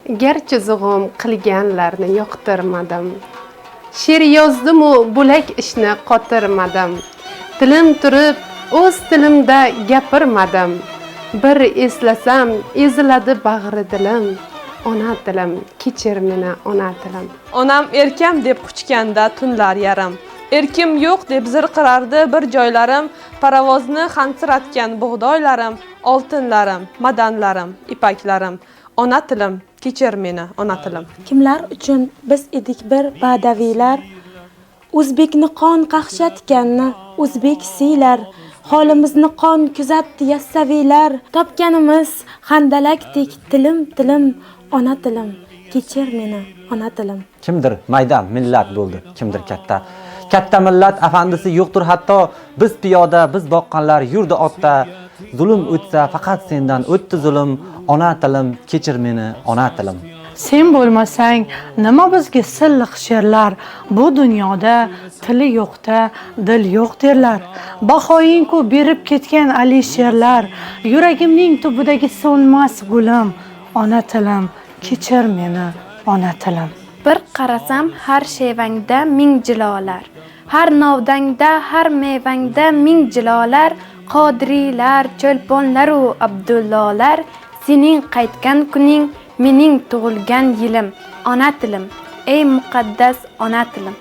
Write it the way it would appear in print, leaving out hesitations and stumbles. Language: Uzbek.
Garchi zug'um qilganlarni yoqtirmadim. She'r yozdim-u bo'lak ishni qotirmadim. Tilim turib o'z tilimda gapirmadim. Bir eslasam eziladi bag'ri dilim. Ona tilim, kechir meni ona tilim. Onam erkam deb quchganda tunlar yarim. Erkim yo'q deb zirqirardi bir joylarim. Parovozni xansiratgan bug'doylarim, oltinlarim, madanlarim, ipaklarim. Ona tilim, kechir meni ona tilim. Kimlar uchun biz edik bir badaviylar, o'zbekni qon qaqshatganni o'zbek siylar, holimizni qon kuzatdi yassaviylar. Topganimiz handalakdek tilim tilim ona tilim, kechir meni ona tilim. Kimdir mayda millat bo'ldi, kimdir katta. Katta millat afandisi yo'qdir hatto, biz piyoda, biz boqqanlar yurdi otda. Zulm o'tsa faqat sendan o'tdi zulm, ona tilim, kechir meni ona tilim. Sen bo'lmasang nima bizga silliq she'rlar, bu dunyoda tili yo'qda dil yo'q derlar. Bahoying-ku berib ketgan Ali she'rlar, yuragimning tubidagi so'nmas gulim, ona tilim, kechir meni ona tilim. Bir qarasam har shevangda ming jilolar, har novdangda har mevangda ming jilolar, qodiriylar, cho'lponlar u Abdullolar, sening qaytgan kuning mening tug'ilgan yilim, ona tilim, ey muqaddas ona tilim.